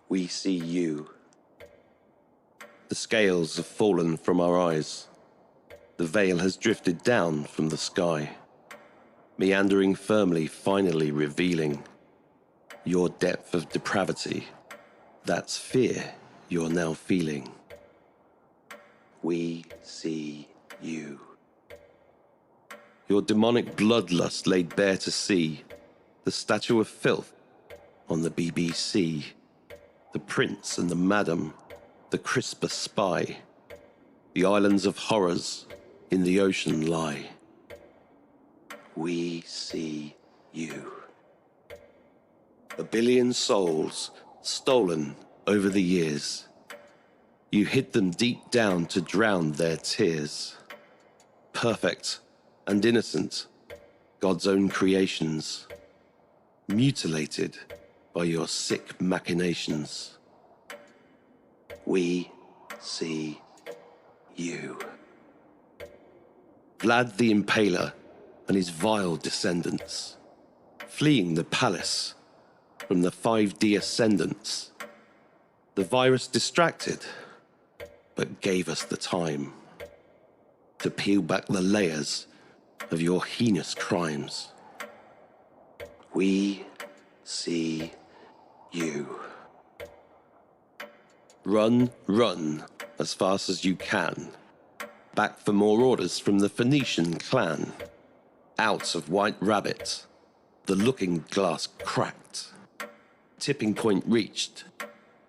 We see you. The scales have fallen from our eyes. The veil has drifted down from the sky, meandering firmly, finally revealing your depth of depravity. That's fear you're now feeling. We see you. Your demonic bloodlust laid bare to see, the statue of filth on the BBC, the prince and the madam, the crisper spy, the islands of horrors in the ocean lie. We see you. A billion souls stolen over the years. You hid them deep down to drown their tears. Perfect and innocent, God's own creations, mutilated by your sick machinations. We see you. Vlad the Impaler and his vile descendants, fleeing the palace from the 5D ascendants. The virus distracted, but gave us the time to peel back the layers of your heinous crimes. We see you. Run, run as fast as you can, back for more orders from the Phoenician clan. Out of White Rabbit, the looking glass cracked. Tipping point reached,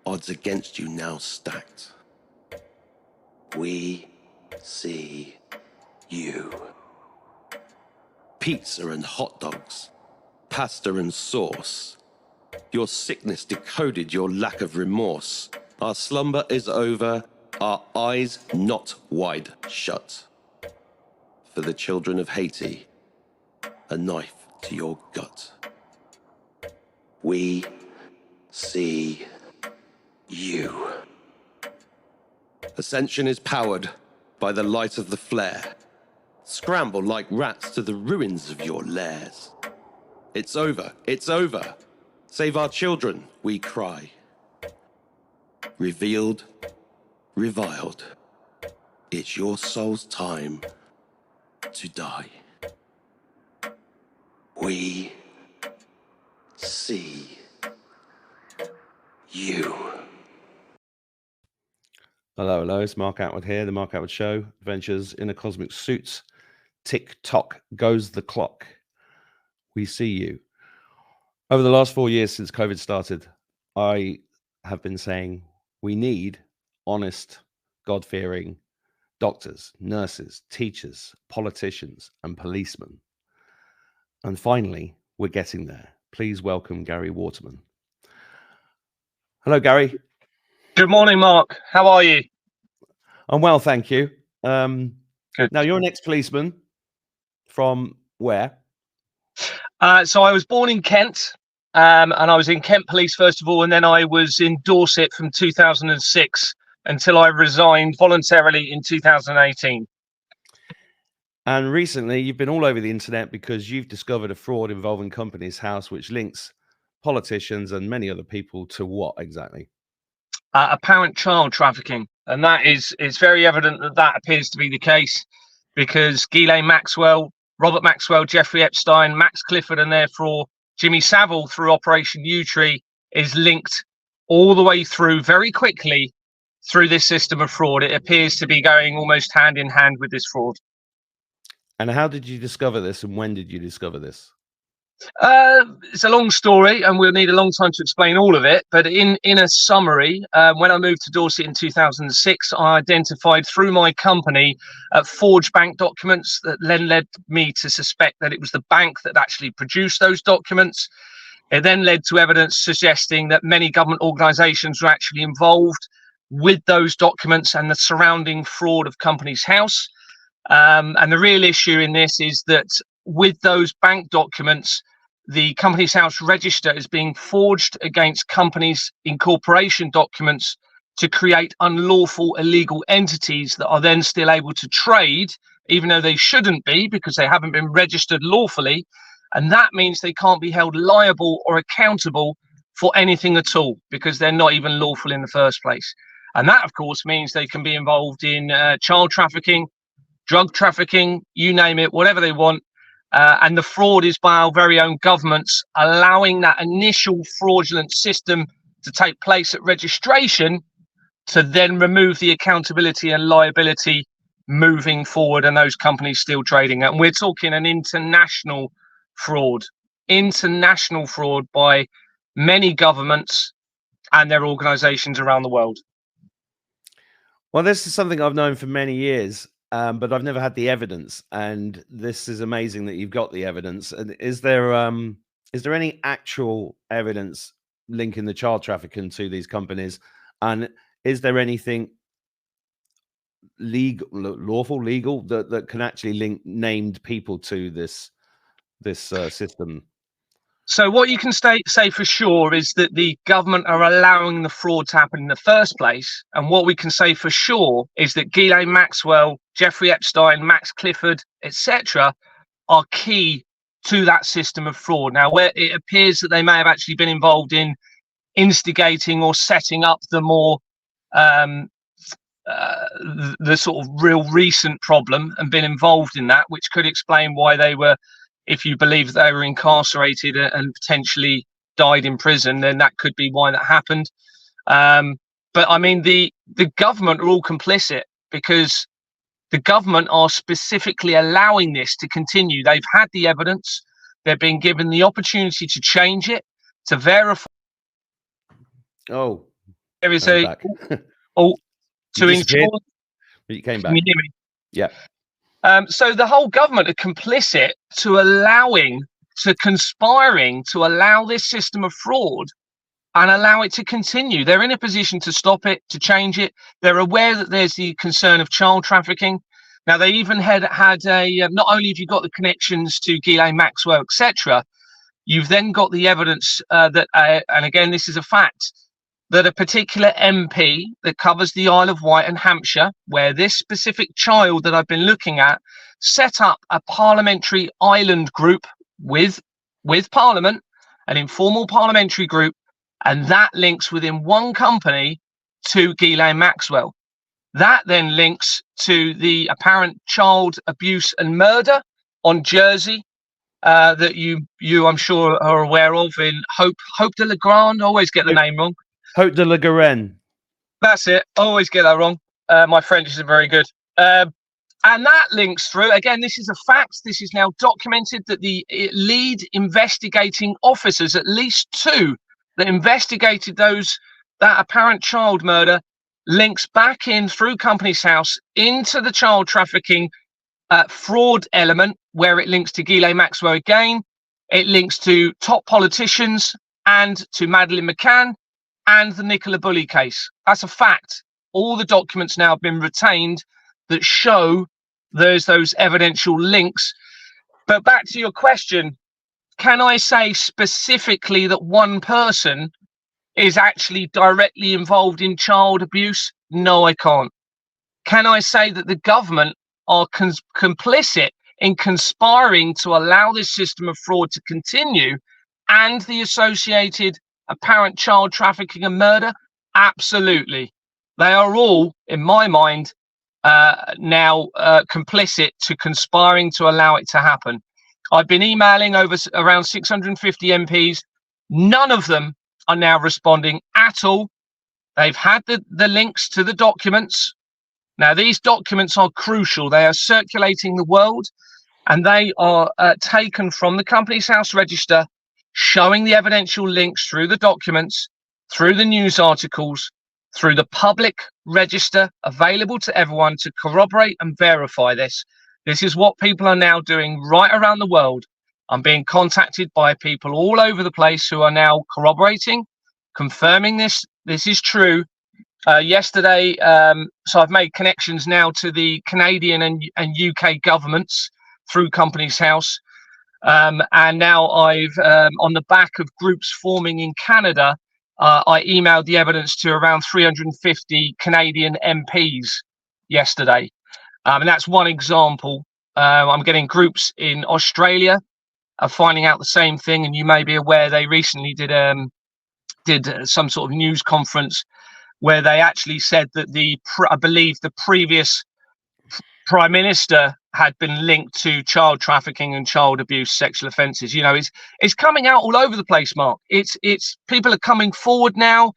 odds against you now stacked. We see you. Pizza and hot dogs, pasta and sauce. Your sickness decoded your lack of remorse. Our slumber is over, our eyes not wide shut. For the children of Haiti, a knife to your gut. We see you. Ascension is powered by the light of the flare. Scramble like rats to the ruins of your lairs. It's over, it's over. Save our children, we cry. Revealed, reviled. It's your soul's time to die. We see you. Hello, hello. It's Mark Atwood here. The Mark Atwood Show. Adventures in a Cosmic Suits. Tick-tock goes the clock. We see you. Over the last 4 years since COVID started, I have been saying we need honest, God-fearing doctors, nurses, teachers, politicians, and policemen. And finally, we're getting there. Please welcome Gary Waterman. Hello, Gary. Good morning, Mark. How are you? I'm well, thank you. Good. Now, you're an ex-policeman from where? So I was born in Kent, and I was in Kent Police first of all, and then I was in Dorset from 2006 until I resigned voluntarily in 2018. And recently, you've been all over the internet because you've discovered a fraud involving Companies House, which links politicians and many other people to what exactly? Apparent child trafficking, and that is, it's very evident that that appears to be the case because Ghislaine Maxwell, Robert Maxwell, Jeffrey Epstein, Max Clifford, and therefore Jimmy Savile through Operation U-Tree is linked all the way through very quickly through this system of fraud. It appears to be going almost hand in hand with this fraud. And how did you discover this, and when did you discover this? It's a long story, and we'll need a long time to explain all of it. But in a summary, when I moved to Dorset in 2006, I identified through my company forged bank documents that then led me to suspect that it was the bank that actually produced those documents. It then led to evidence suggesting that many government organisations were actually involved with those documents and the surrounding fraud of Companies House. And the real issue in this is that with those bank documents, the Companies House register is being forged against companies' incorporation documents to create unlawful illegal entities that are then still able to trade, even though they shouldn't be because they haven't been registered lawfully. And that means they can't be held liable or accountable for anything at all, because they're not even lawful in the first place. And that, of course, means they can be involved in child trafficking, drug trafficking, you name it, whatever they want. And the fraud is by our very own governments, allowing that initial fraudulent system to take place at registration, to then remove the accountability and liability moving forward, and those companies still trading. And we're talking an international fraud by many governments and their organizations around the world. Well, this is something I've known for many years, but I've never had the evidence. And this is amazing that you've got the evidence. And is there any actual evidence linking the child trafficking to these companies? And is there anything legal that can actually link named people to this system? So what you can say for sure is that the government are allowing the fraud to happen in the first place. And what we can say for sure is that Ghislaine Maxwell, Jeffrey Epstein, Max Clifford, etc., are key to that system of fraud. Now, where it appears that they may have actually been involved in instigating or setting up the more the sort of real recent problem, and been involved in that, which could explain why they were, if you believe they were incarcerated and potentially died in prison, then that could be why that happened. But I mean, the government are all complicit, because the government are specifically allowing this to continue. They've had the evidence. They're being given the opportunity to change it, to verify. Oh, there is to ensure. You came back. Can you hear me? Yeah. So the whole government are complicit to conspiring to allow this system of fraud and allow it to continue. They're in a position to stop it, to change it. They're aware that there's the concern of child trafficking. Now, they even had a, not only have you got the connections to Ghislaine Maxwell, etc., you've then got the evidence that, and again, this is a fact, that a particular MP that covers the Isle of Wight and Hampshire, where this specific child that I've been looking at set up a parliamentary island group with Parliament, an informal parliamentary group, and that links within one company to Ghislaine Maxwell. That then links to the apparent child abuse and murder on Jersey that you I'm sure are aware of, in Hope de la Grande. I always get the name wrong. Hope de la Garenne. That's it. I always get that wrong. My French isn't very good. And that links through, again, this is a fact. This is now documented, that the lead investigating officers, at least two, that investigated that apparent child murder, links back in through Companies House into the child trafficking fraud element, where it links to Ghislaine Maxwell again. It links to top politicians and to Madeleine McCann and the Nicola Bulley case. That's a fact. All the documents now have been retained that show there's those evidential links. But back to your question, can I say specifically that one person is actually directly involved in child abuse? No, I can't. Can I say that the government are complicit in conspiring to allow this system of fraud to continue and the associated apparent child trafficking and murder? Absolutely. They are all, in my mind, now complicit to conspiring to allow it to happen. I've been emailing over around 650 MPs. None of them are now responding at all. They've had the links to the documents. Now, these documents are crucial. They are circulating the world, and they are taken from the Companies House register, showing the evidential links through the documents, through the news articles, through the public register available to everyone to corroborate and verify this. This is what people are now doing right around the world. I'm being contacted by people all over the place who are now corroborating, confirming this is true. Yesterday, so I've made connections now to the Canadian and UK governments through Companies House. And now I've, on the back of groups forming in Canada, I emailed the evidence to around 350 Canadian MPs yesterday. And that's one example. I'm getting groups in Australia finding out the same thing. And you may be aware they recently did did some sort of news conference where they actually said that I believe the previous Prime Minister had been linked to child trafficking and child abuse, sexual offences. You know, it's coming out all over the place, Mark. It's people are coming forward now.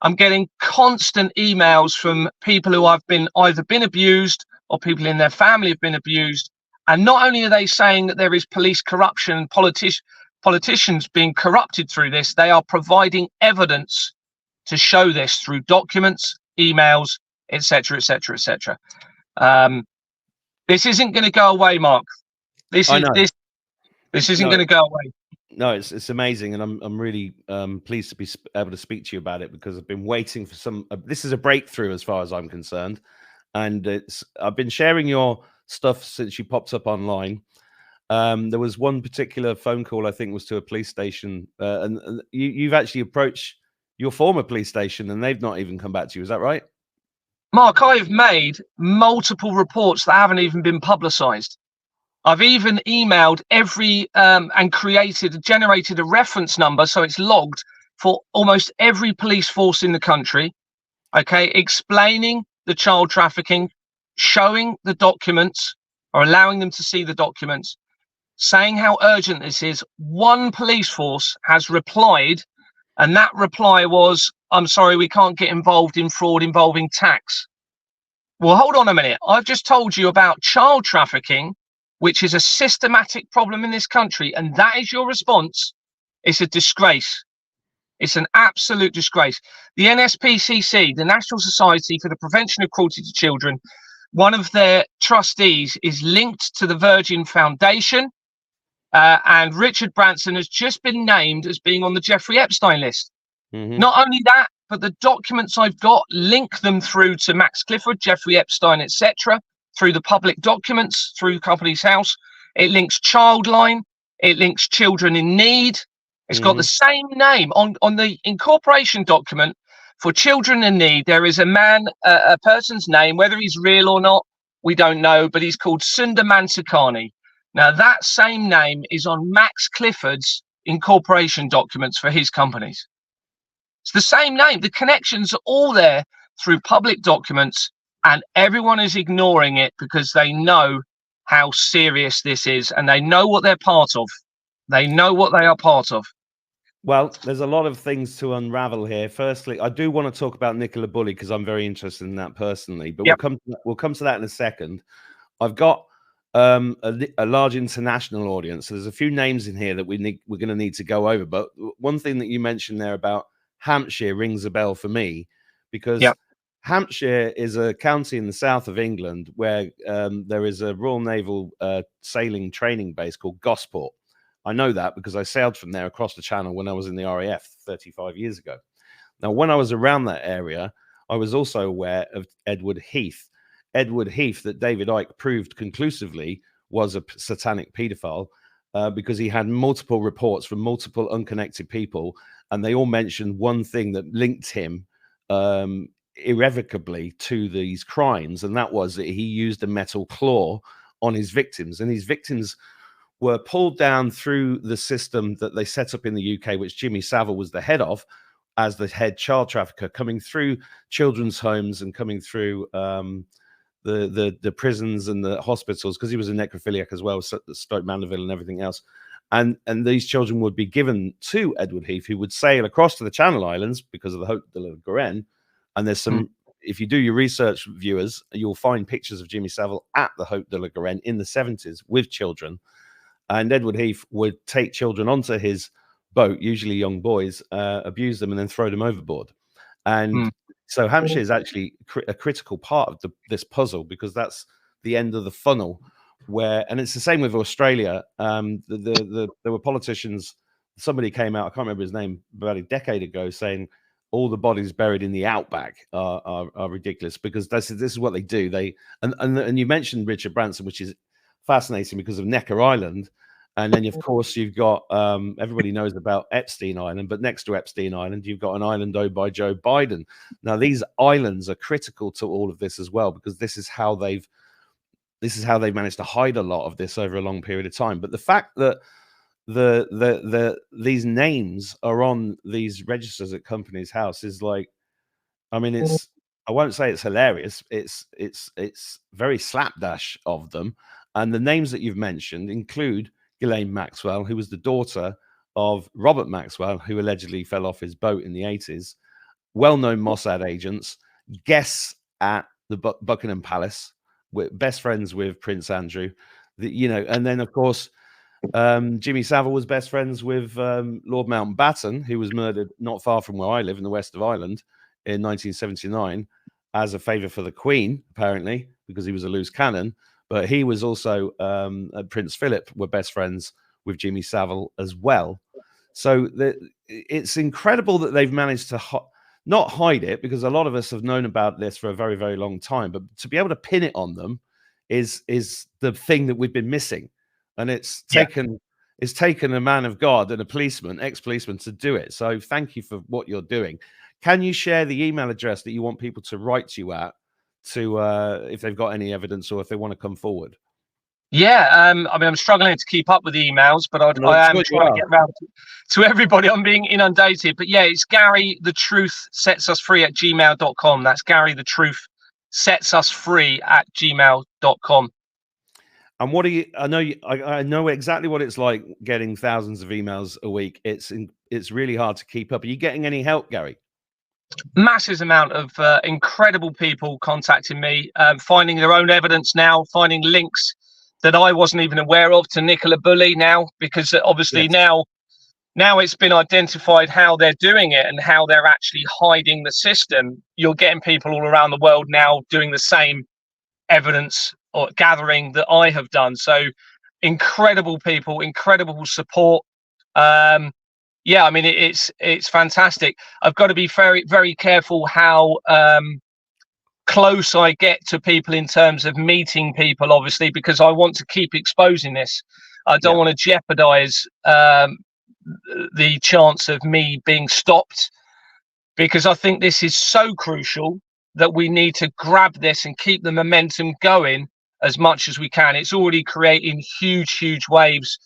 I'm getting constant emails from people who have either been abused or people in their family have been abused. And not only are they saying that there is police corruption, politicians being corrupted through this, they are providing evidence to show this through documents, emails, etc., etc., etc. This isn't going to go away, Mark. This isn't going to go away. No, it's amazing, and I'm really pleased to be able to speak to you about it, because I've been waiting for some. This is a breakthrough as far as I'm concerned, and I've been sharing your stuff since you popped up online. There was one particular phone call, I think, was to a police station, and you've actually approached your former police station, and they've not even come back to you. Is that right? Mark, I have made multiple reports that haven't even been publicised. I've even emailed every and generated a reference number, so it's logged for almost every police force in the country, okay, explaining the child trafficking, showing the documents or allowing them to see the documents, saying how urgent this is. One police force has replied, and that reply was, "I'm sorry, we can't get involved in fraud involving tax." Well, hold on a minute. I've just told you about child trafficking, which is a systematic problem in this country, and that is your response. It's a disgrace. It's an absolute disgrace. The NSPCC, the National Society for the Prevention of Cruelty to Children, one of their trustees is linked to the Virgin Foundation, and Richard Branson has just been named as being on the Jeffrey Epstein list. Not only that, but the documents I've got link them through to Max Clifford, Jeffrey Epstein, etc., through the public documents, through Companies House. It links Childline. It links Children in Need. It's got the same name on the incorporation document for Children in Need. There is a person's name, whether he's real or not, we don't know, but he's called Sundar Mansakhani. Now, that same name is on Max Clifford's incorporation documents for his companies. It's the same name. The connections are all there through public documents, and everyone is ignoring it because they know how serious this is, and they know what they're part of. They know what they are part of. Well, there's a lot of things to unravel here. Firstly, I do want to talk about Nicola Bulley because I'm very interested in that personally, but we'll come to that in a second. I've got a large international audience, so there's a few names in here that we're going to need to go over. But one thing that you mentioned there about Hampshire rings a bell for me, because Hampshire is a county in the south of England where there is a Royal Naval sailing training base called Gosport. I know that because I sailed from there across the channel when I was in the RAF 35 years ago. Now, when I was around that area, I was also aware of Edward Heath. Edward Heath, that David Icke proved conclusively was a satanic paedophile because he had multiple reports from multiple unconnected people, and they all mentioned one thing that linked him irrevocably to these crimes, and that was that he used a metal claw on his victims, and his victims were pulled down through the system that they set up in the UK, which Jimmy Savile was the head of, as the head child trafficker, coming through children's homes and coming through the prisons and the hospitals, because he was a necrophiliac as well, Stoke Mandeville and everything else. And these children would be given to Edward Heath, who would sail across to the Channel Islands because of the Haute de la Garenne. And there's some, if you do your research, viewers, you'll find pictures of Jimmy Savile at the Haute de la Garenne in the 70s with children. And Edward Heath would take children onto his boat, usually young boys, abuse them, and then throw them overboard. And so Hampshire is actually a critical part of this puzzle, because that's the end of the funnel. And it's the same with Australia. There were politicians. Somebody came out, I can't remember his name, about a decade ago, saying all the bodies buried in the outback are ridiculous, because this is what they do. And you mentioned Richard Branson, which is fascinating because of Necker Island. And then, of course, you've got everybody knows about Epstein Island, but next to Epstein Island, you've got an island owned by Joe Biden. Now, these islands are critical to all of this as well, because this is how they've managed to hide a lot of this over a long period of time. But the fact that these names are on these registers at Companies House is like, I mean, I won't say it's hilarious. It's very slapdash of them. And the names that you've mentioned include Ghislaine Maxwell, who was the daughter of Robert Maxwell, who allegedly fell off his boat in the 80s, well-known Mossad agents, guests at the Buckingham Palace, best friends with Prince Andrew, and then, of course, Jimmy Savile was best friends with Lord Mountbatten, who was murdered not far from where I live in the west of Ireland in 1979 as a favor for the Queen, apparently, because he was a loose cannon. But he was also Prince Philip were best friends with Jimmy Savile as well. So it's incredible that they've managed to not hide it, because a lot of us have known about this for a very, very long time. But to be able to pin it on them is the thing that we've been missing. And it's taken a man of God and a policeman, ex-policeman, to do it. So thank you for what you're doing. Can you share the email address that you want people to write to you at, if they've got any evidence or if they want to come forward? Yeah, I mean, I'm struggling to keep up with the emails, but I am trying to get around to everybody. I'm being inundated. But yeah, it's Gary the Truth Sets Us Free at gmail.com. That's Gary the Truth Sets Us Free at gmail.com. And what do you? I know exactly what it's like getting thousands of emails a week. It's really hard to keep up. Are you getting any help, Gary? Massive amount of incredible people contacting me, finding their own evidence now, finding links that I wasn't even aware of to Nicola Bulley now, because obviously now it's been identified how they're doing it and how they're actually hiding the system. You're getting people all around the world now doing the same evidence or gathering that I have done. So incredible people, incredible support. Yeah, I mean, it's fantastic. I've got to be very, very careful how close I get to people in terms of meeting people, obviously, because I want to keep exposing this. I don't want to jeopardize the chance of me being stopped, because I think this is so crucial that we need to grab this and keep the momentum going as much as we can. It's already creating huge waves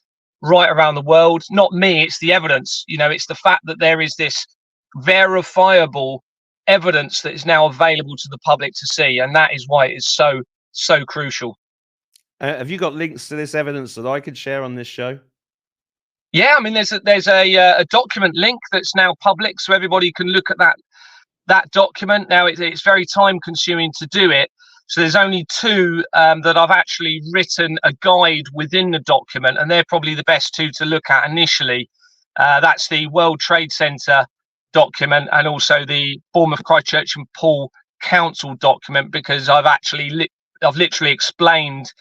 right around the world. Not me, it's the evidence. It's the fact that there is this verifiable evidence that is now available to the public to see, and that is why it is so crucial. Have you got links to this evidence that I could share on this show? Yeah, I mean, there's a document link that's now public, so everybody can look at that document. Now it's very time consuming to do it, so there's only two that I've actually written a guide within the document, and they're probably the best two to look at initially. That's the World Trade Center document and also the Bournemouth, Christchurch and Poole Council document, because I've literally explained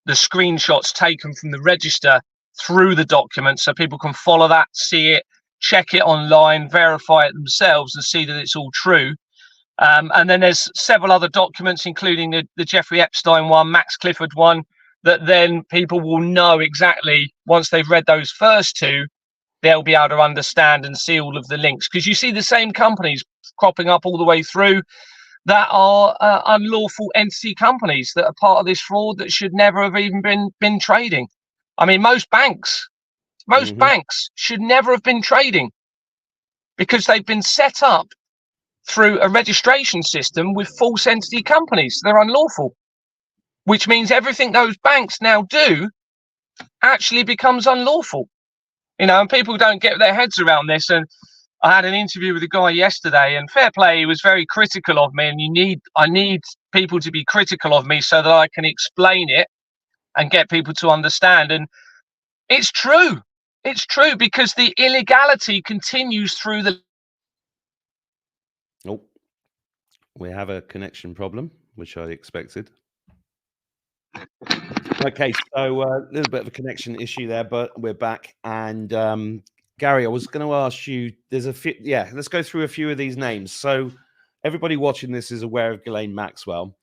the screenshots taken from the register through the document, so people can follow that, see it, check it online, verify it themselves and see that it's all true. And then there's several other documents, including the Jeffrey Epstein one, Max Clifford one, that then people will know exactly, once they've read those first two, they'll be able to understand and see all of the links. Because you see the same companies cropping up all the way through that are unlawful entity companies that are part of this fraud that should never have even been trading. I mean, most banks should never have been trading, because they've been set up through a registration system with false entity companies. They're unlawful, which means everything those banks now do actually becomes unlawful. And people don't get their heads around this. And I had an interview with a guy yesterday, and fair play, he was very critical of me. And I need people to be critical of me so that I can explain it and get people to understand. And it's true. It's true, because the illegality continues through the... Oh, we have a connection problem, which I expected. Okay, so a little bit of a connection issue there, but we're back. And Gary, I was going to ask you, there's a few, let's go through a few of these names. So everybody watching this is aware of Ghislaine Maxwell.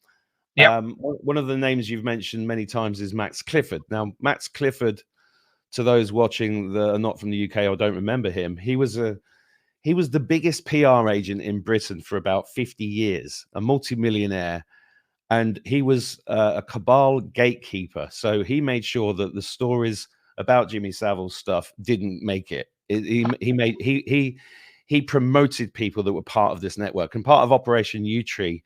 Yeah. One of the names you've mentioned many times is Max Clifford. Now, Max Clifford, to those watching that are not from the UK or don't remember him, he was the biggest PR agent in Britain for about 50 years, a multimillionaire. And he was a cabal gatekeeper. So he made sure that the stories about Jimmy Savile's stuff didn't make it. He promoted people that were part of this network, and part of Operation U-Tree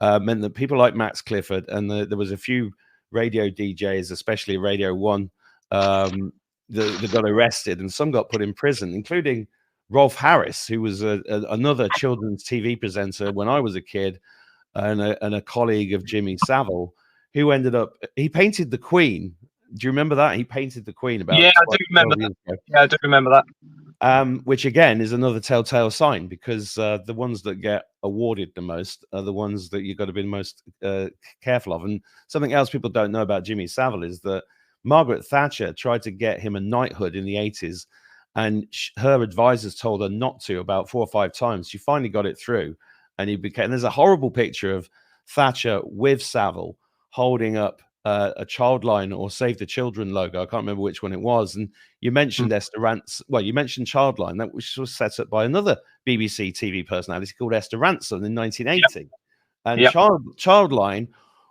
meant that people like Max Clifford, and there was a few radio DJs, especially Radio 1, that got arrested, and some got put in prison, including Rolf Harris, who was another children's TV presenter when I was a kid, and a colleague of Jimmy Savile, who ended up, he painted the Queen. Do you remember that? He painted the Queen about. Yeah, I do remember that. Yeah, I do remember that. Which again is another telltale sign, because the ones that get awarded the most are the ones that you've got to be most careful of. And something else people don't know about Jimmy Savile is that Margaret Thatcher tried to get him a knighthood in the 80s, and her advisors told her not to about 4 or 5 times. She finally got it through, and he became. And there's a horrible picture of Thatcher with Savile holding up a Childline or Save the Children logo. I can't remember which one it was. And you mentioned Esther Rantzen. Well, you mentioned Childline, that which was set up by another BBC TV personality called Esther Rantzen in 1980. Yep. And Childline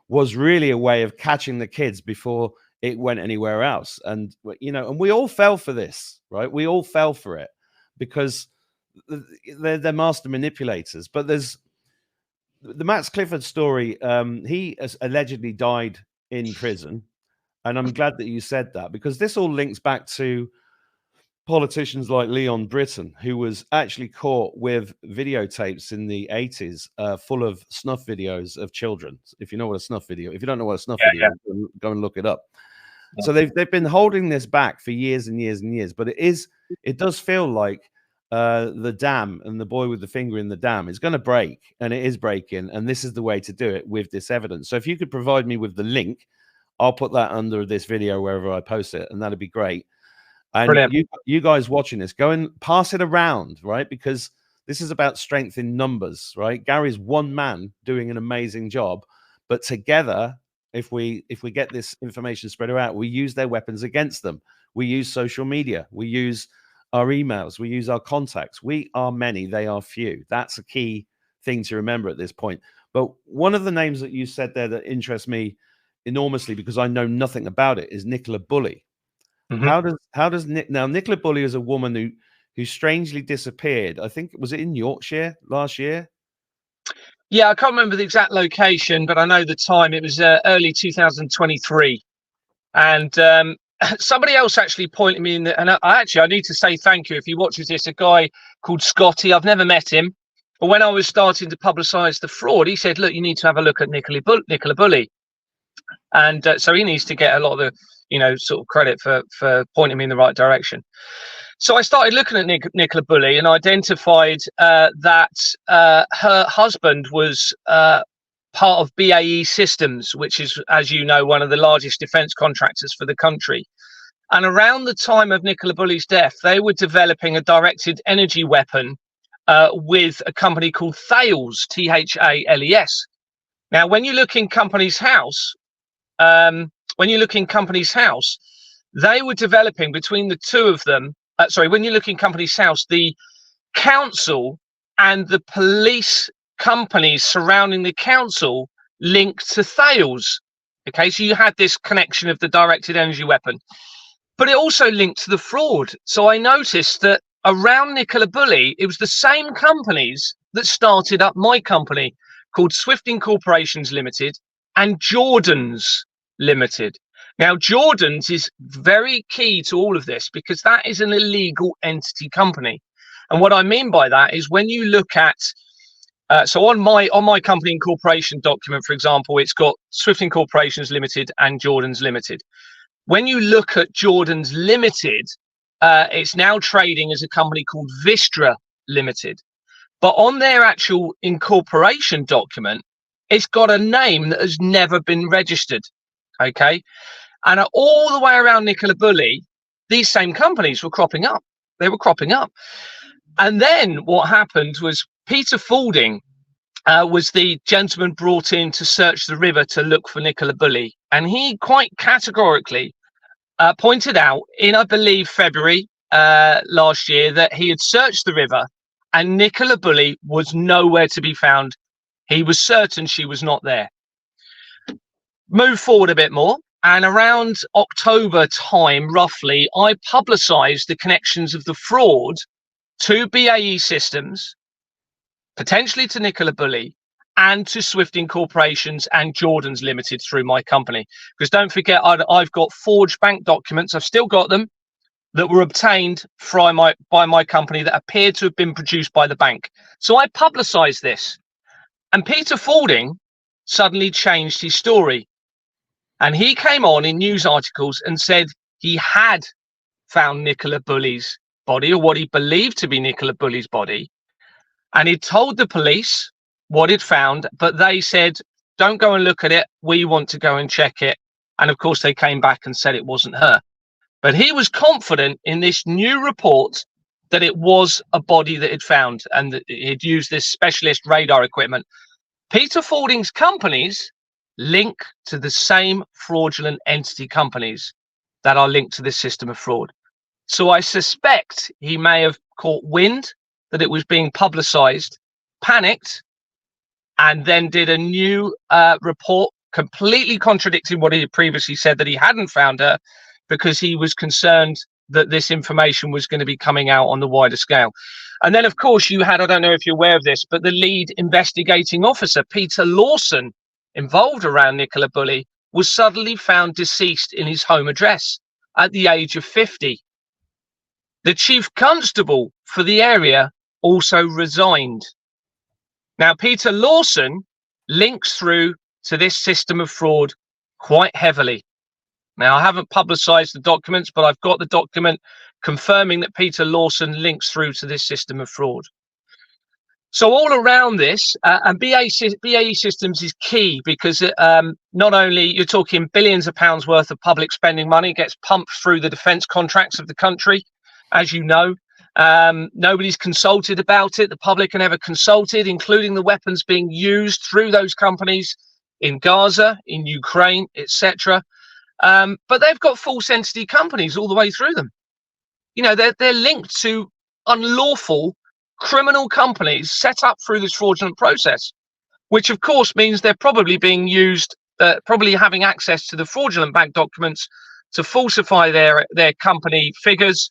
was really a way of catching the kids before it went anywhere else. And, you know, and we all fell for this, right? We all fell for it because they're master manipulators. But there's the Max Clifford story. He has allegedly died in prison, and I'm glad that you said that, because this all links back to politicians like Leon Britton, who was actually caught with videotapes in the 80s full of snuff videos of children. If you know what a snuff video, if you don't know what a snuff video is, go and look it up. So they've been holding this back for years and years and years, but it does feel like the dam and the boy with the finger in the dam is going to break, and it is breaking, and this is the way to do it with this evidence. So if you could provide me with the link, I'll put that under this video wherever I post it, and that'd be great. And you guys watching this, go and pass it around, right? Because this is about strength in numbers, right? Gary's one man doing an amazing job, but together, if we get this information spread out, we use their weapons against them. We use social media. We use our emails, we use our contacts. We are many, they are few. That's a key thing to remember at this point. But one of the names that you said there that interests me enormously, because I know nothing about it, is Nicola Bulley. How does Nicola Bulley is a woman who strangely disappeared. I think, was it in Yorkshire last year? Yeah, I can't remember the exact location, but I know the time. It was early 2023, and somebody else actually pointed me in the, and I need to say thank you if he watches this, a guy called Scotty. I've never met him, but when I was starting to publicize the fraud, he said, look, you need to have a look at Nicola Bulley. And so he needs to get a lot of the, you know, sort of credit for pointing me in the right direction. So I started looking at Nicola Bulley and identified that her husband was part of BAE Systems, which is, as you know, one of the largest defense contractors for the country. And around the time of Nicola Bulley's death, they were developing a directed energy weapon with a company called Thales, Thales. Now, when you look in Company's House, they were developing between the two of them. When you look in Company's House, the council and the police companies surrounding the council linked to Thales. Okay, so you had this connection of the directed energy weapon, but it also linked to the fraud. So I noticed that around Nicola Bulley, it was the same companies that started up my company called Swifting Corporations Limited and Jordan's Limited. Now, Jordan's is very key to all of this because that is an illegal entity company. And what I mean by that is when you look at so on my company incorporation document, for example, it's got Swifting Corporations Limited and Jordan's Limited. When you look at Jordan's Limited, it's now trading as a company called Vistra Limited. But on their actual incorporation document, it's got a name that has never been registered. Okay. And all the way around Nicola Bulley, these same companies were cropping up. They were cropping up. And then what happened was Peter Faulding was the gentleman brought in to search the river to look for Nicola Bulley. And he quite categorically pointed out in, I believe, February last year that he had searched the river and Nicola Bulley was nowhere to be found. He was certain she was not there. Move forward a bit more. And around October time, roughly, I publicised the connections of the fraud to BAE Systems, potentially to Nicola Bulley, and to Swifting Corporations and Jordan's Limited through my company. Because don't forget, I've got forged bank documents. I've still got them that were obtained by my company that appeared to have been produced by the bank. So I publicised this. And Peter Fording suddenly changed his story. And he came on in news articles and said he had found Nicola Bulley's body, or what he believed to be Nicola Bulley's body. And he told the police what he'd found, but they said, don't go and look at it. We want to go and check it. And of course, they came back and said it wasn't her. But he was confident in this new report that it was a body that he'd found and that he'd used this specialist radar equipment. Peter Fording's companies link to the same fraudulent entity companies that are linked to this system of fraud. So I suspect he may have caught wind that it was being publicized, panicked, and then did a new report completely contradicting what he had previously said, that he hadn't found her, because he was concerned that this information was going to be coming out on the wider scale. And then, of course, you had, I don't know if you're aware of this, but the lead investigating officer, Peter Lawson, involved around Nicola Bulley, was suddenly found deceased in his home address at the age of 50. The chief constable for the area also resigned. Now, Peter Lawson links through to this system of fraud quite heavily. Now, I haven't publicized the documents, but I've got the document confirming that Peter Lawson links through to this system of fraud. So all around this, and BAE Systems is key, because not only you're talking billions of pounds worth of public spending money gets pumped through the defence contracts of the country, as you know. Nobody's consulted about it. The public are never consulted, including the weapons being used through those companies in Gaza, in Ukraine, etc. But they've got false entity companies all the way through them. You know, they're linked to unlawful criminal companies set up through this fraudulent process, which of course means they're probably being used, probably having access to the fraudulent bank documents to falsify their company figures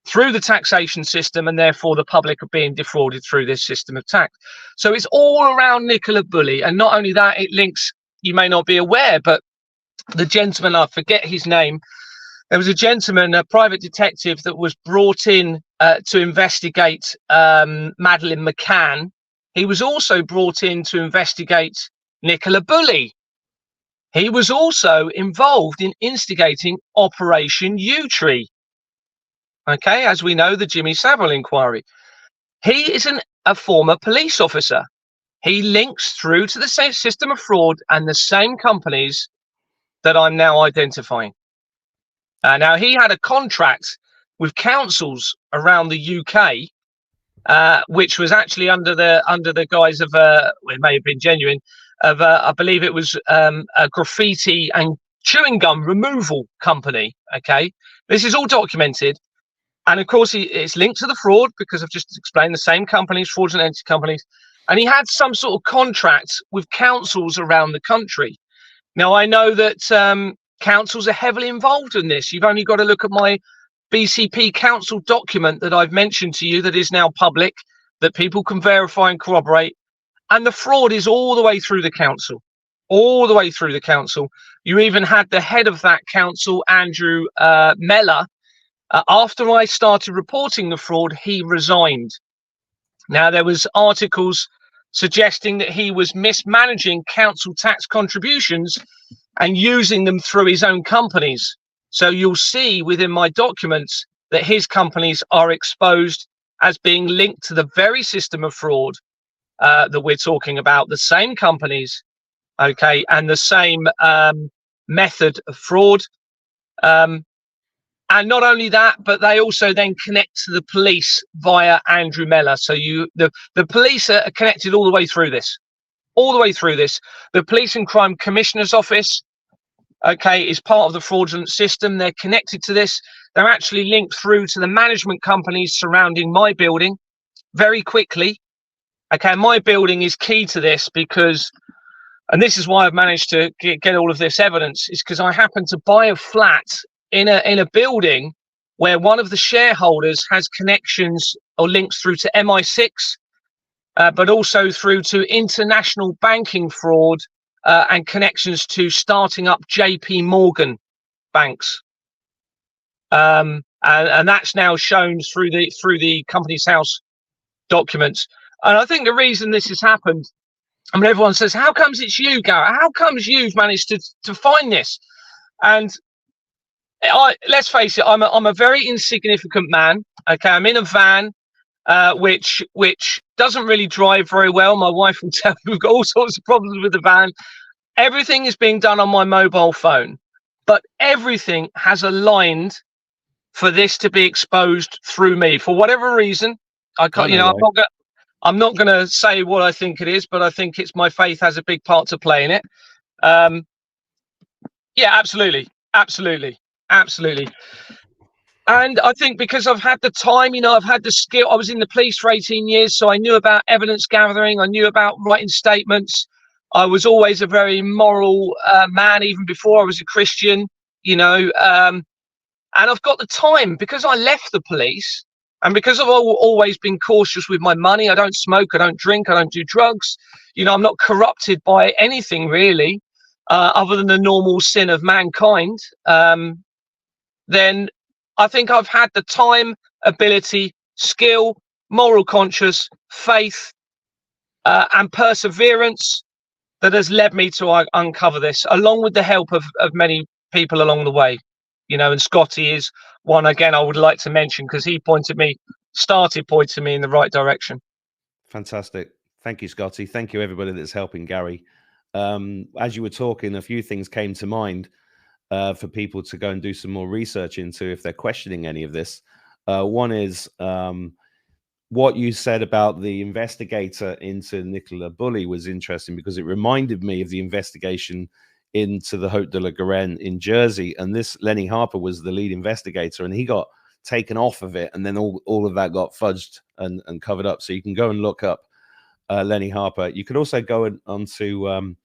through the taxation system, and therefore the public are being defrauded through this system of tax. So it's all around Nicola Bulley. And not only that, it links, you may not be aware, but the gentleman, I forget his name, there was a gentleman, a private detective, that was brought in to investigate Madeleine McCann. He was also brought in to investigate Nicola Bulley. He was also involved in instigating Operation U-Tree. Okay, as we know, the Jimmy Savile inquiry. He is a former police officer. He links through to the same system of fraud and the same companies that I'm now identifying. Now, he had a contract with councils around the UK, which was actually under the guise of well, it may have been genuine, of I believe it was a graffiti and chewing gum removal company. Okay, this is all documented. And of course, it's linked to the fraud, because I've just explained the same companies, fraudulent entity companies. And he had some sort of contract with councils around the country. Now, I know that councils are heavily involved in this. You've only got to look at my BCP council document that I've mentioned to you, that is now public, that people can verify and corroborate. And the fraud is all the way through the council, all the way through the council. You even had the head of that council, Andrew Mellor. After I started reporting the fraud, he resigned. Now, there was articles suggesting that he was mismanaging council tax contributions and using them through his own companies. So you'll see within my documents that his companies are exposed as being linked to the very system of fraud that we're talking about, the same companies, okay, and the same method of fraud. And not only that, but they also then connect to the police via Andrew Mellor. So the police are connected all the way through this, all the way through this. The Police and Crime Commissioner's Office, okay, is part of the fraudulent system. They're connected to this. They're actually linked through to the management companies surrounding my building very quickly. Okay, my building is key to this, because and this is why I've managed to get all of this evidence, is because I happened to buy a flat in a building where one of the shareholders has connections or links through to MI6, but also through to international banking fraud and connections to starting up JP Morgan banks. And that's now shown through the Company's House documents. And I think the reason this has happened, I mean, everyone says, how comes it's you, Gareth? How comes you've managed to find this? And let's face it, I'm a very insignificant man. Okay, I'm in a van, which doesn't really drive very well. My wife will tell me we've got all sorts of problems with the van. Everything is being done on my mobile phone, but everything has aligned for this to be exposed through me for whatever reason. I can't, I'm not going to say what I think it is, but I think it's my faith has a big part to play in it. Yeah, absolutely. And I think because I've had the time, I've had the skill. I was in the police for 18 years, so I knew about evidence gathering. I knew about writing statements. I was always a very moral man, even before I was a Christian, and I've got the time because I left the police. And because I've always been cautious with my money, I don't smoke, I don't drink, I don't do drugs. I'm not corrupted by anything really, other than the normal sin of mankind. Then I think I've had the time, ability, skill, moral conscience, faith, and perseverance that has led me to uncover this, along with the help of many people along the way. And Scotty is one, again, I would like to mention, because he started pointing me in the right direction. Fantastic. Thank you, Scotty. Thank you, everybody that's helping Gary. As you were talking, a few things came to mind for people to go and do some more research into if they're questioning any of this. One is what you said about the investigator into Nicola Bulley was interesting, because it reminded me of the investigation into the Haute de la Garenne in Jersey, and this Lenny Harper was the lead investigator, and he got taken off of it, and then all of that got fudged and covered up. So you can go and look up Lenny Harper. You could also go onto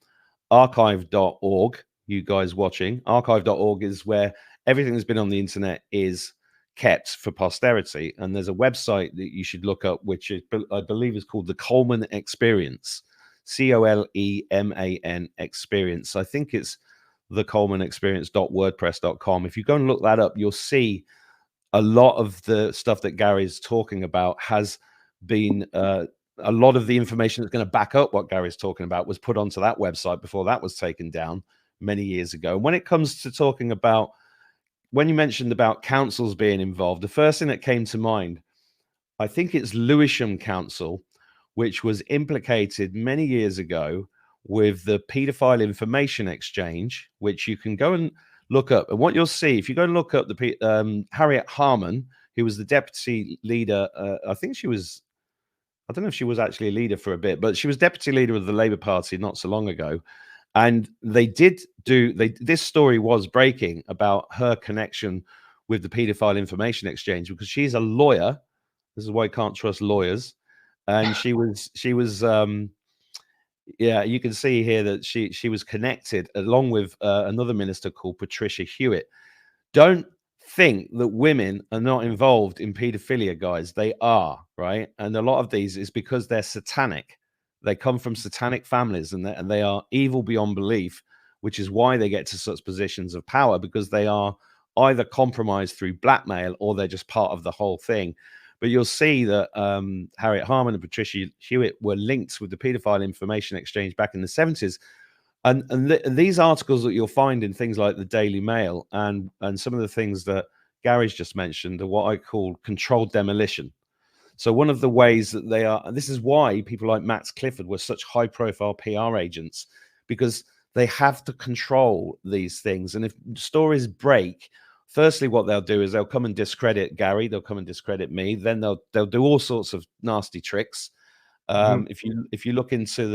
archive.org. You guys watching, archive.org is where everything that's been on the internet is kept for posterity, and there's a website that you should look up, which I believe is called the Coleman Experience. COLEMAN experience. I think it's the Coleman Experience.wordpress.com. If you go and look that up, you'll see a lot of the stuff that Gary's talking about has been a lot of the information that's going to back up what Gary's talking about was put onto that website before that was taken down many years ago. When it comes to talking about, when you mentioned about councils being involved, the first thing that came to mind, I think it's Lewisham Council, which was implicated many years ago with the paedophile information exchange, which you can go and look up. And what you'll see, if you go and look up the Harriet Harman, who was the deputy leader, I think she was, I don't know if she was actually a leader for a bit, but she was deputy leader of the Labour Party not so long ago. And this story was breaking about her connection with the paedophile information exchange, because she's a lawyer. This is why you can't trust lawyers. And she was yeah, you can see here that she was connected along with another minister called Patricia Hewitt. Don't think that women are not involved in paedophilia, guys. They are, right? And a lot of these is because they're satanic. They come from satanic families, and they are evil beyond belief, which is why they get to such positions of power, because they are either compromised through blackmail or they're just part of the whole thing. But you'll see that Harriet Harman and Patricia Hewitt were linked with the paedophile information exchange back in the 70s. And these articles that you'll find in things like the Daily Mail and some of the things that Gary's just mentioned are what I call controlled demolition. So one of the ways that they are, and this is why people like Max Clifford were such high-profile PR agents, because they have to control these things. And if stories break, firstly, what they'll do is they'll come and discredit Gary. They'll come and discredit me. Then they'll do all sorts of nasty tricks. If you look into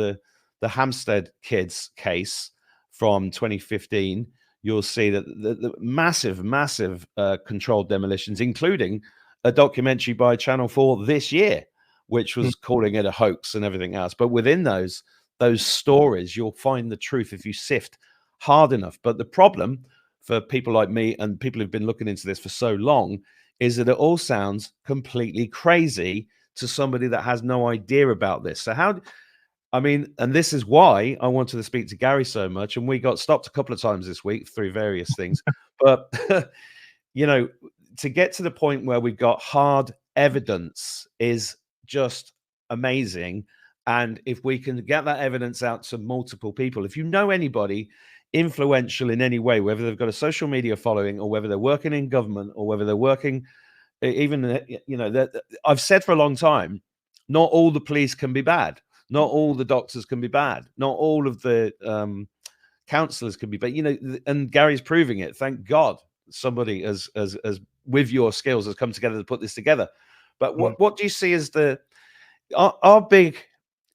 the Hampstead kids case from 2015, you'll see that the massive controlled demolitions, including a documentary by Channel 4 this year, which was calling it a hoax and everything else. But within those, those stories, you'll find the truth if you sift hard enough. But the problem for people like me and people who've been looking into this for so long is that it all sounds completely crazy to somebody that has no idea about this. So and this is why I wanted to speak to Gary so much, and we got stopped a couple of times this week through various things. But, to get to the point where we've got hard evidence is just amazing. And if we can get that evidence out to multiple people, if you know anybody influential in any way, whether they've got a social media following or whether they're working in government or whether they're working even, I've said for a long time, not all the police can be bad. Not all the doctors can be bad. Not all of the counselors can be bad. And Gary's proving it. Thank God somebody as with your skills has come together to put this together. But what do you see as our big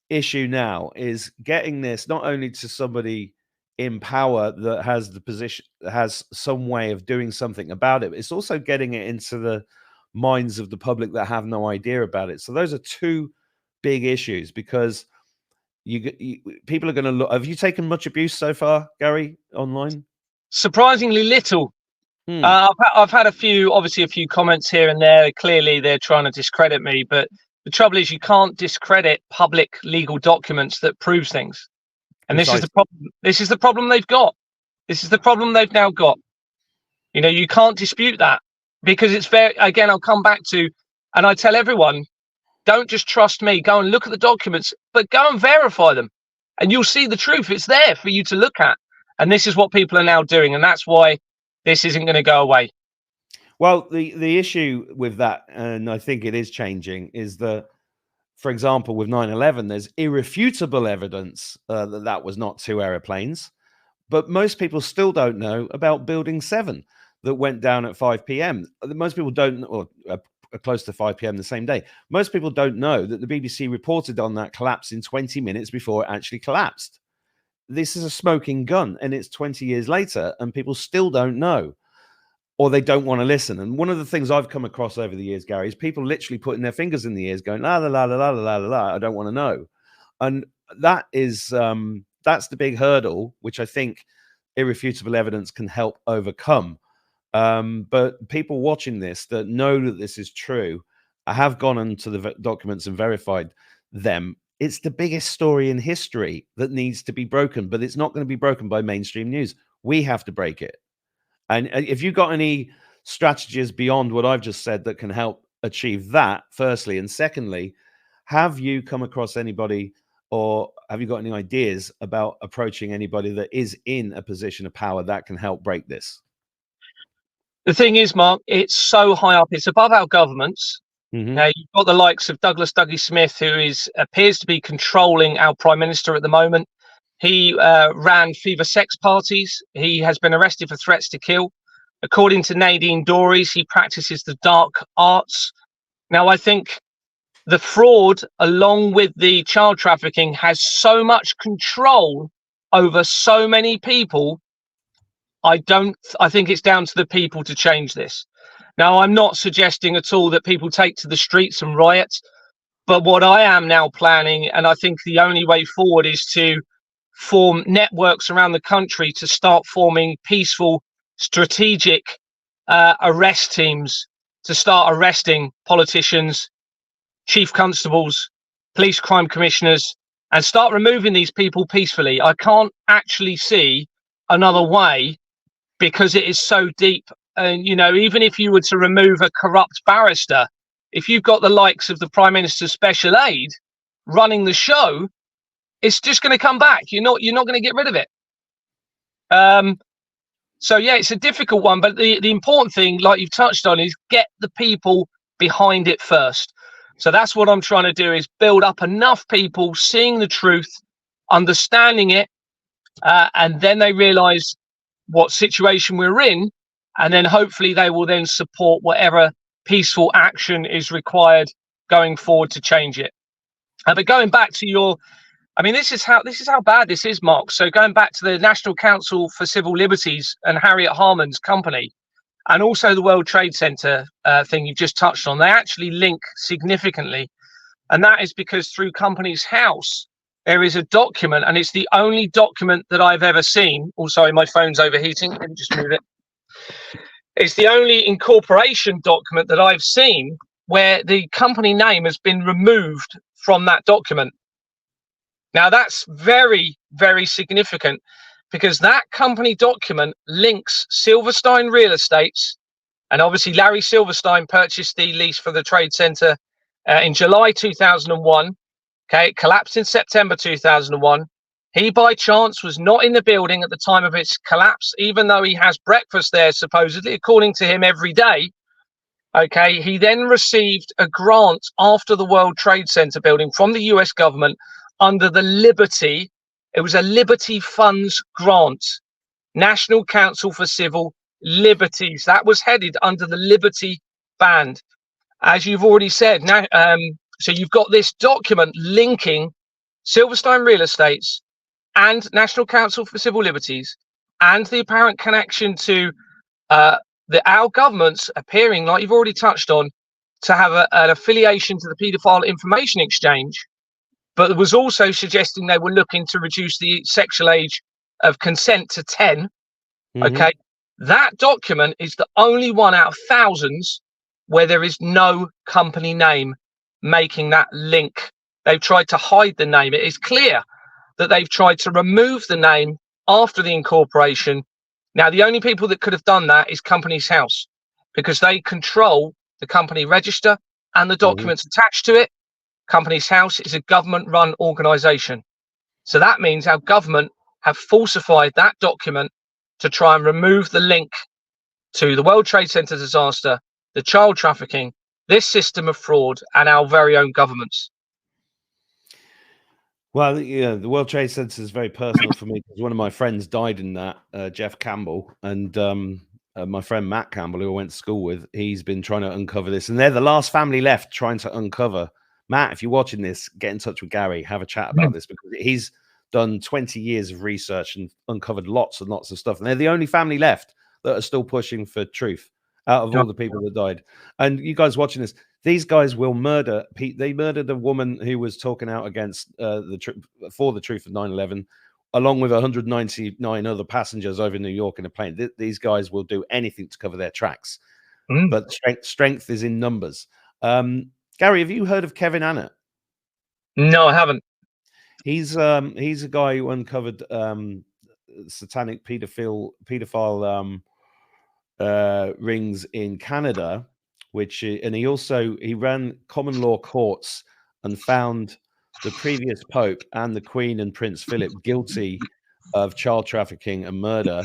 issue now is getting this not only to somebody in power that has the position, has some way of doing something about it, it's also getting it into the minds of the public that have no idea about it. So those are two big issues, because people are going to look. Have you taken much abuse so far, Gary, online? Surprisingly little. I've had a few comments here and there. Clearly they're trying to discredit me, but the trouble is you can't discredit public legal documents that proves things. And this is the problem. This is the problem they've got. This is the problem they've now got. You can't dispute that, because it's again, I'll come back to, and I tell everyone, don't just trust me. Go and look at the documents, but go and verify them, and you'll see the truth. It's there for you to look at. And this is what people are now doing. And that's why this isn't going to go away. Well, the issue with that, and I think it is changing, is that, for example, with 9/11, there's irrefutable evidence that was not two aeroplanes. But most people still don't know about Building 7 that went down at 5 p.m. Most people don't, or close to 5 p.m. the same day. Most people don't know that the BBC reported on that collapse in 20 minutes before it actually collapsed. This is a smoking gun, and it's 20 years later, and people still don't know, or they don't want to listen. And one of the things I've come across over the years, Gary, is people literally putting their fingers in the ears going, la, la, la, la, la, la, la, la, I don't want to know. And that is, that's the big hurdle, which I think irrefutable evidence can help overcome. But people watching this that know that this is true, I have gone into the documents and verified them. It's the biggest story in history that needs to be broken, but it's not going to be broken by mainstream news. We have to break it. And if you've got any strategies beyond what I've just said that can help achieve that, firstly, and secondly, have you come across anybody, or have you got any ideas about approaching anybody that is in a position of power that can help break this? The thing is, Mark, it's so high up. It's above our governments. Now, you've got the likes of Douglas Dougie Smith, who appears to be controlling our Prime Minister at the moment. He ran fever sex parties. He has been arrested for threats to kill. According to Nadine Dorries, he practices the dark arts. Now, I think the fraud, along with the child trafficking, has so much control over so many people. I think it's down to the people to change this. Now, I'm not suggesting at all that people take to the streets and riot, but what I am now planning, and I think the only way forward, is to form networks around the country to start forming peaceful, strategic arrest teams to start arresting politicians, chief constables, police crime commissioners, and start removing these people peacefully. I can't actually see another way, because it is so deep. And, even if you were to remove a corrupt barrister, if you've got the likes of the Prime Minister's special aide running the show, it's just going to come back. You're not going to get rid of it. So yeah, it's a difficult one, but the important thing, like you've touched on, is get the people behind it first. So that's what I'm trying to do, is build up enough people seeing the truth, understanding it, and then they realize what situation we're in, and then hopefully they will then support whatever peaceful action is required going forward to change it. But going back to this is how bad this is, Mark. So going back to the National Council for Civil Liberties and Harriet Harman's company, and also the World Trade Center thing you've just touched on, they actually link significantly. And that is because through Companies House, there is a document, and it's the only document that I've ever seen. Oh, sorry, my phone's overheating. Let me just move it. It's the only incorporation document that I've seen where the company name has been removed from that document. Now, that's very, very significant, because that company document links Silverstein Real Estates, and obviously Larry Silverstein purchased the lease for the Trade Center in July 2001. Okay, it collapsed in September 2001. He, by chance, was not in the building at the time of its collapse, even though he has breakfast there, supposedly, according to him, every day. Okay, he then received a grant after the World Trade Center building from the US government under the Liberty. It was a Liberty Funds grant, National Council for Civil Liberties. That was headed under the Liberty band, as you've already said. Now, so you've got this document linking Silverstein Real Estates and National Council for Civil Liberties, and the apparent connection to our governments appearing, like you've already touched on, to have an affiliation to the paedophile information exchange, but it was also suggesting they were looking to reduce the sexual age of consent to 10. Okay, that document is the only one out of thousands where there is no company name making that link. They've tried to hide the name. It is clear that they've tried to remove the name after the incorporation. Now, the only people that could have done that is Companies House, because they control the company register and the documents attached to it. Companies House is a government-run organization. So that means our government have falsified that document to try and remove the link to the World Trade Center disaster, the child trafficking, this system of fraud, and our very own governments. Well, yeah, the World Trade Center is very personal for me, because one of my friends died in that, Jeff Campbell, and my friend Matt Campbell, who I went to school with, he's been trying to uncover this, and they're the last family left trying to uncover. Matt, if you're watching this, get in touch with Gary, have a chat about this, because he's done 20 years of research and uncovered lots and lots of stuff, and they're the only family left that are still pushing for truth out of all the people that died. And you guys watching this, these guys will murder. They murdered a woman who was talking out against for the truth of 9/11, along with 199 other passengers over New York in a plane. These guys will do anything to cover their tracks. But strength is in numbers. Gary, have you heard of Kevin Annett? No, I haven't. He's a guy who uncovered satanic pedophile rings in Canada, and he ran common law courts and found the previous Pope and the Queen and Prince Philip guilty of child trafficking and murder.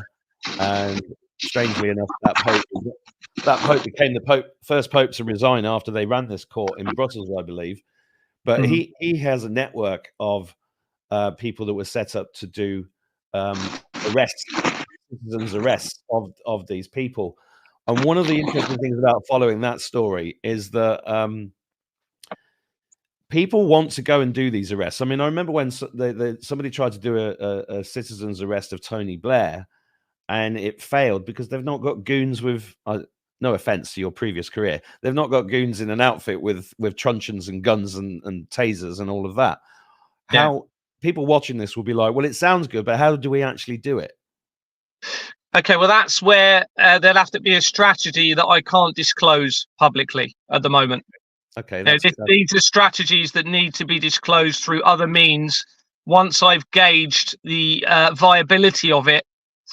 And strangely enough, that Pope became the first Pope to resign after they ran this court in Brussels, I believe. But he has a network of people that were set up to do citizens' arrests of these people. And one of the interesting things about following that story is that people want to go and do these arrests. I mean, I remember when somebody tried to do a citizen's arrest of Tony Blair, and it failed because they've not got goons with, no offense to your previous career, they've not got goons in an outfit with truncheons and guns and tasers and all of that. Yeah. How people watching this will be like, well, it sounds good, but how do we actually do it? Okay, well, that's where there'll have to be a strategy that I can't disclose publicly at the moment. Okay, these are strategies that need to be disclosed through other means once I've gauged the viability of it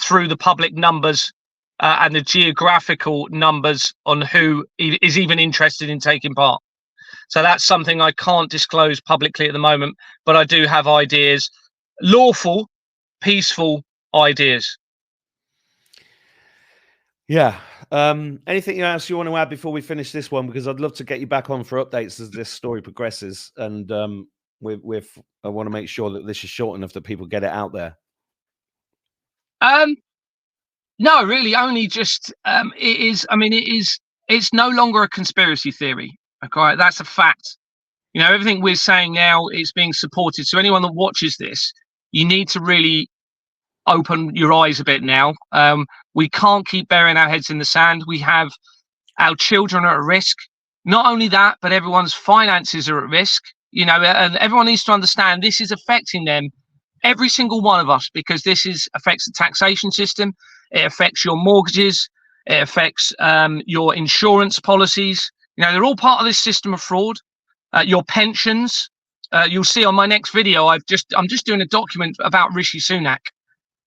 through the public numbers and the geographical numbers on who is even interested in taking part. So that's something I can't disclose publicly at the moment, but I do have ideas, lawful, peaceful ideas. Yeah. Anything else you want to add before we finish this one? Because I'd love to get you back on for updates as this story progresses, and I want to make sure that this is short enough that people get it out there. No, really, only just it is. I mean, it's no longer a conspiracy theory. Okay, that's a fact. You know, everything we're saying now is being supported. So anyone that watches this, you need to really open your eyes a bit now. We can't keep burying our heads in the sand. We have our children are at risk. Not only that, but everyone's finances are at risk. you know, and everyone needs to understand this is affecting them, every single one of us, because affects the taxation system. It affects your mortgages. It affects your insurance policies. You know, they're all part of this system of fraud. Your pensions. You'll see on my next video, I'm just doing a document about Rishi Sunak.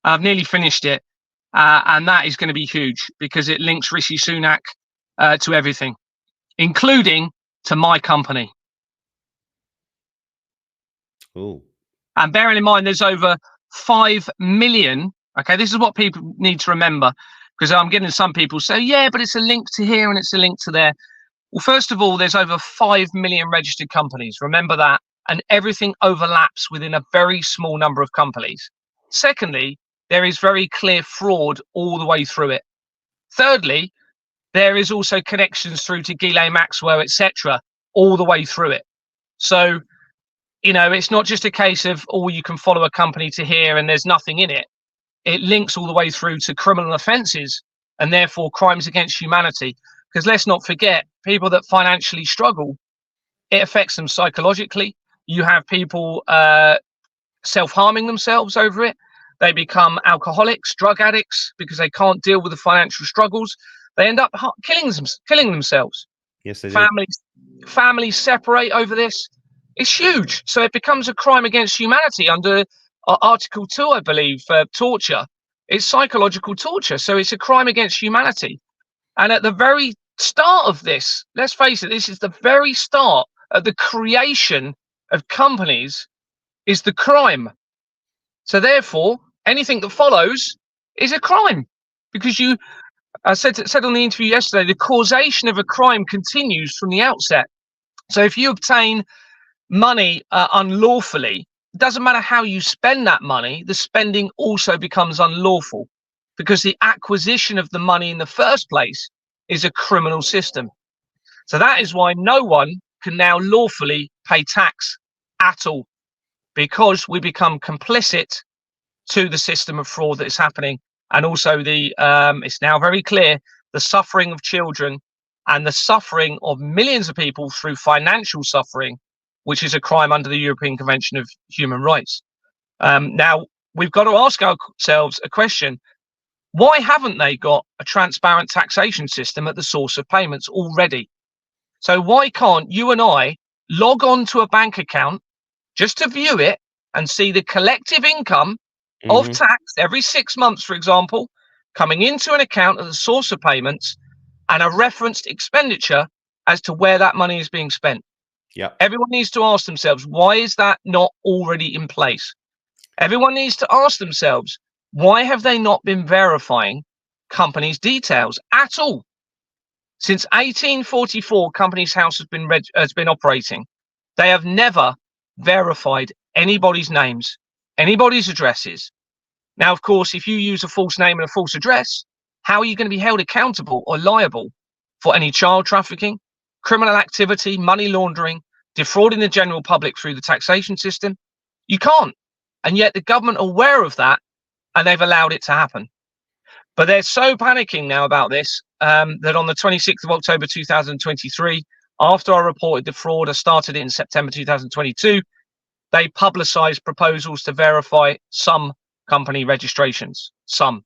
I've nearly finished it, and that is going to be huge because it links Rishi Sunak to everything, including to my company. Oh. And bearing in mind, there's over 5 million. Okay, this is what people need to remember, because I'm getting some people say, yeah, but it's a link to here and it's a link to there. Well, first of all, there's over 5 million registered companies. Remember that. And everything overlaps within a very small number of companies. Secondly, there is very clear fraud all the way through it. Thirdly, there is also connections through to Ghislaine Maxwell, etc., all the way through it. So, you know, it's not just a case of, oh, you can follow a company to here and there's nothing in it. It links all the way through to criminal offences and therefore crimes against humanity. Because let's not forget, people that financially struggle, it affects them psychologically. You have people self-harming themselves over it. They become alcoholics, drug addicts, because they can't deal with the financial struggles. They end up killing themselves. Yes, they do. Families separate over this. It's huge. So it becomes a crime against humanity under Article 2, I believe, torture. It's psychological torture. So it's a crime against humanity. And at the very start of this, let's face it, this is the very start of the creation of companies is the crime. So therefore, anything that follows is a crime, because I said on the interview yesterday, the causation of a crime continues from the outset. So if you obtain money unlawfully, it doesn't matter how you spend that money, the spending also becomes unlawful, because the acquisition of the money in the first place is a criminal system. So that is why no one can now lawfully pay tax at all, because we become complicit to the system of fraud that is happening. And also it's now very clear, the suffering of children and the suffering of millions of people through financial suffering, which is a crime under the European Convention of Human Rights. Now, we've got to ask ourselves a question. Why haven't they got a transparent taxation system at the source of payments already? So why can't you and I log on to a bank account just to view it and see the collective income of tax every 6 months, for example, coming into an account at the source of payments, and a referenced expenditure as to where that money is being spent? Yeah. Everyone needs to ask themselves, why is that not already in place? Everyone needs to ask themselves, why have they not been verifying companies' details at all? Since 1844, Companies House has been operating. They have never verified anybody's names, anybody's addresses. Now, of course, if you use a false name and a false address, how are you going to be held accountable or liable for any child trafficking, criminal activity, money laundering, defrauding the general public through the taxation system? You can't. And yet the government are aware of that, and they've allowed it to happen. But they're so panicking now about this that on the 26th of October 2023, after I reported the fraud, I started it in September 2022, they publicized proposals to verify some company registrations, some.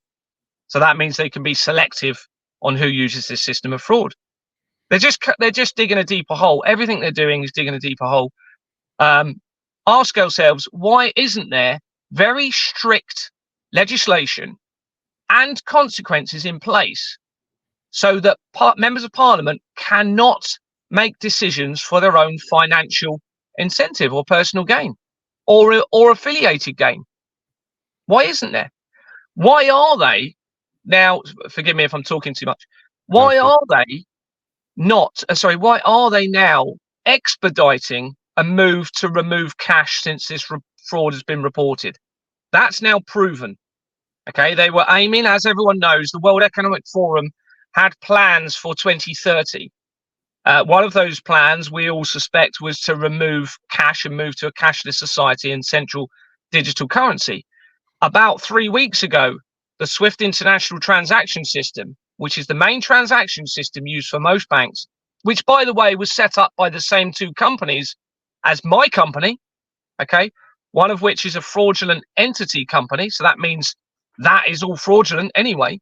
So that means they can be selective on who uses this system of fraud. They're just digging a deeper hole. Everything they're doing is digging a deeper hole. Ask ourselves, why isn't there very strict legislation and consequences in place so that members of parliament cannot make decisions for their own financial incentive or personal gain or affiliated gain? Why isn't there? Why are they now, forgive me if I'm talking too much, why are they why are they now expediting a move to remove cash since this fraud has been reported? That's now proven. Okay, they were aiming, as everyone knows, the World Economic Forum had plans for 2030. One of those plans we all suspect was to remove cash and move to a cashless society and central digital currency. About 3 weeks ago, the SWIFT International Transaction System, which is the main transaction system used for most banks, which, by the way, was set up by the same two companies as my company, okay, one of which is a fraudulent entity company. So that means that is all fraudulent anyway.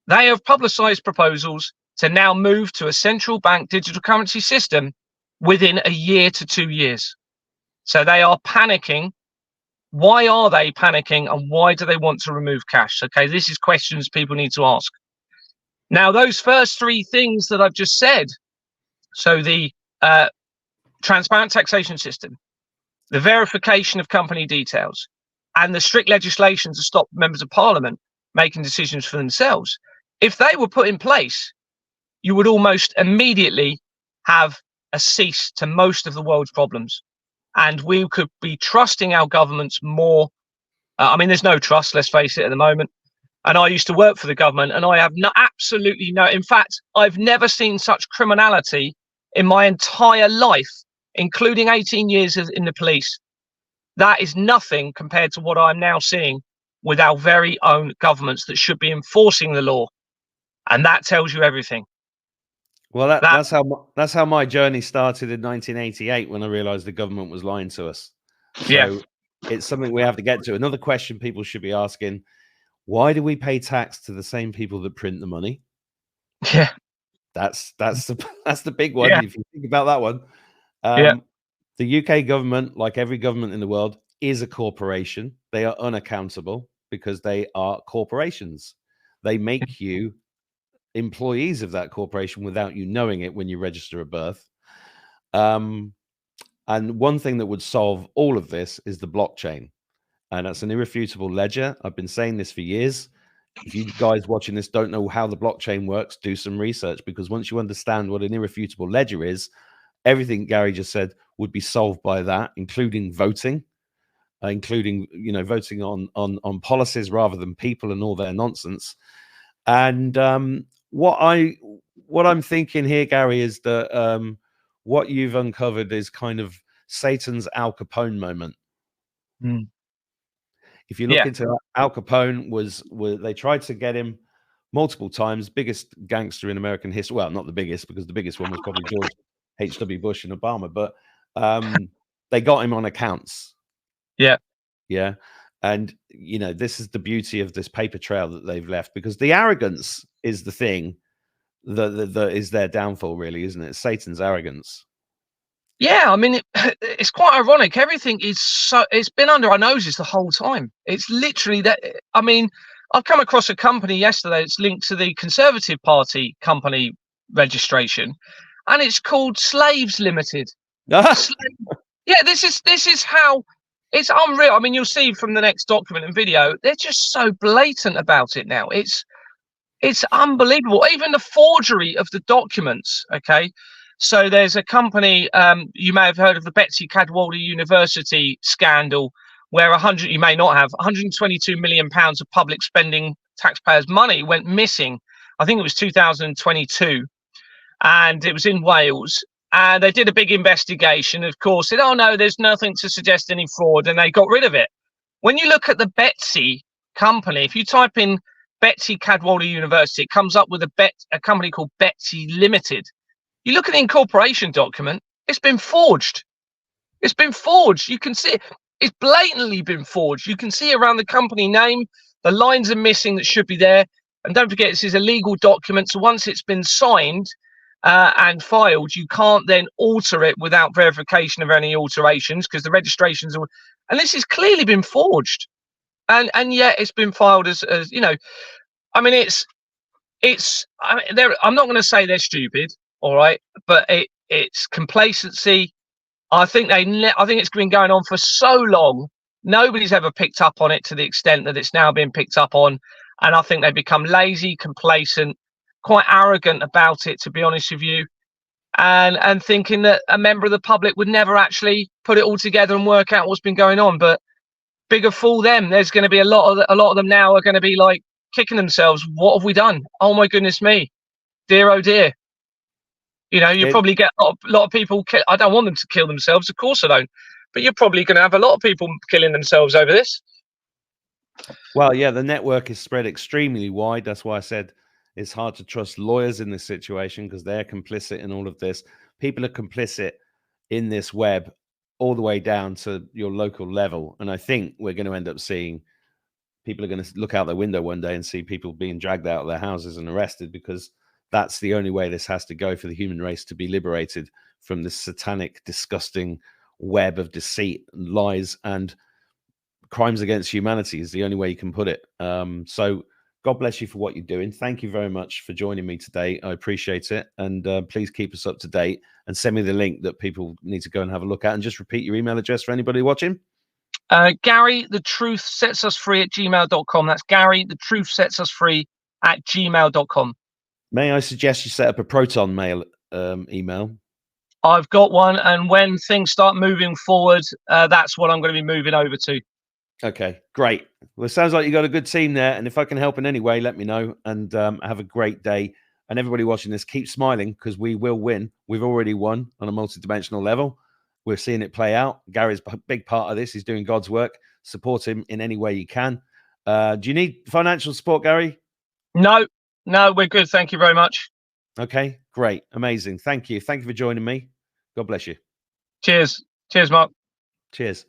They have publicized proposals to now move to a central bank digital currency system within a year to 2 years. So they are panicking. Why are they panicking, and why do they want to remove cash? Okay, this is questions people need to ask. Now, those first three things that I've just said, so the transparent taxation system, the verification of company details, and the strict legislation to stop members of parliament making decisions for themselves, if they were put in place, you would almost immediately have a cease to most of the world's problems. And we could be trusting our governments more. I mean, there's no trust, let's face it, at the moment. And I used to work for the government, and I have absolutely no, in fact, I've never seen such criminality in my entire life, including 18 years in the police. That is nothing compared to what I'm now seeing with our very own governments that should be enforcing the law. And that tells you everything. Well, that's how my journey started in 1988 when I realized the government was lying to us. So Yeah. It's something we have to get to. Another question people should be asking: why do we pay tax to the same people that print the money? Yeah. That's the big one. Yeah. If you think about that one, Yeah. the UK government, like every government in the world, is a corporation. They are unaccountable because they are corporations. They make you employees of that corporation without you knowing it when you register at birth. And one thing that would solve all of this is the blockchain. And that's an irrefutable ledger. I've been saying this for years. If you guys watching this don't know how the blockchain works, do some research, because once you understand what an irrefutable ledger is, everything Gary just said would be solved by that, including voting, including, you know, voting on policies rather than people and all their nonsense. And what I'm thinking here, Gary, is that what you've uncovered is kind of Satan's Al Capone moment. Mm. If you look into Al Capone, they tried to get him multiple times, biggest gangster in American history. Well, not the biggest, because the biggest one was probably George H.W. Bush and Obama, but they got him on accounts. Yeah. Yeah. And, you know, this is the beauty of this paper trail that they've left, because the arrogance is the thing that is their downfall, really, isn't it? Satan's arrogance. Yeah, I mean, it's quite ironic. Everything is it's been under our noses the whole time. It's literally that. I mean, I've come across a company yesterday that's linked to the Conservative Party company registration, and it's called Slaves Limited. Yeah, this is how it's unreal. I mean, you'll see from the next document and video, they're just so blatant about it now. It's unbelievable. Even the forgery of the documents. Okay. So there's a company, you may have heard of the Betsy Cadwallader University scandal, where you may not have, 122 million pounds of public spending, taxpayers' money went missing. I think it was 2022, and it was in Wales. And they did a big investigation, of course, said, oh no, there's nothing to suggest any fraud, and they got rid of it. When you look at the Betsy company, if you type in Betsy Cadwallader University, it comes up with a company called Betsy Limited. You look at the incorporation document, it's been forged. It's been forged. You can see it. It's blatantly been forged. You can see around the company name, the lines are missing that should be there. And don't forget, this is a legal document. So once it's been signed and filed, you can't then alter it without verification of any alterations, because the registrations are, and this has clearly been forged. And yet it's been filed as you know, I mean, I'm not going to say they're stupid. All right, but it's complacency. I think it's been going on for so long. Nobody's ever picked up on it to the extent that it's now being picked up on, and I think they've become lazy, complacent, quite arrogant about it, to be honest with you, and thinking that a member of the public would never actually put it all together and work out what's been going on. But bigger fool them. There's going to be a lot of them now are going to be like kicking themselves. What have we done? Oh my goodness me, dear oh dear. You know, you probably get a lot of people. I don't want them to kill themselves, of course I don't. But you're probably going to have a lot of people killing themselves over this. Well, yeah, the network is spread extremely wide. That's why I said it's hard to trust lawyers in this situation, because they're complicit in all of this. People are complicit in this web all the way down to your local level. And I think we're going to end up seeing people are going to look out their window one day and see people being dragged out of their houses and arrested, because that's the only way this has to go for the human race to be liberated from this satanic, disgusting web of deceit and lies and crimes against humanity is the only way you can put it. So God bless you for what you're doing. Thank you very much for joining me today. I appreciate it. And please keep us up to date and send me the link that people need to go and have a look at. And just repeat your email address for anybody watching. Gary, the truth sets us free at gmail.com. That's Gary, the truth sets us free at gmail.com. May I suggest you set up a Proton Mail email? I've got one. And when things start moving forward, that's what I'm going to be moving over to. Okay, great. Well, it sounds like you got a good team there. And if I can help in any way, let me know. And have a great day. And everybody watching this, keep smiling, because we will win. We've already won on a multidimensional level. We're seeing it play out. Gary's a big part of this. He's doing God's work. Support him in any way you can. Do you need financial support, Gary? No, we're good. Thank you very much. Okay, great. Amazing. Thank you. Thank you for joining me. God bless you. Cheers, Mark. Cheers.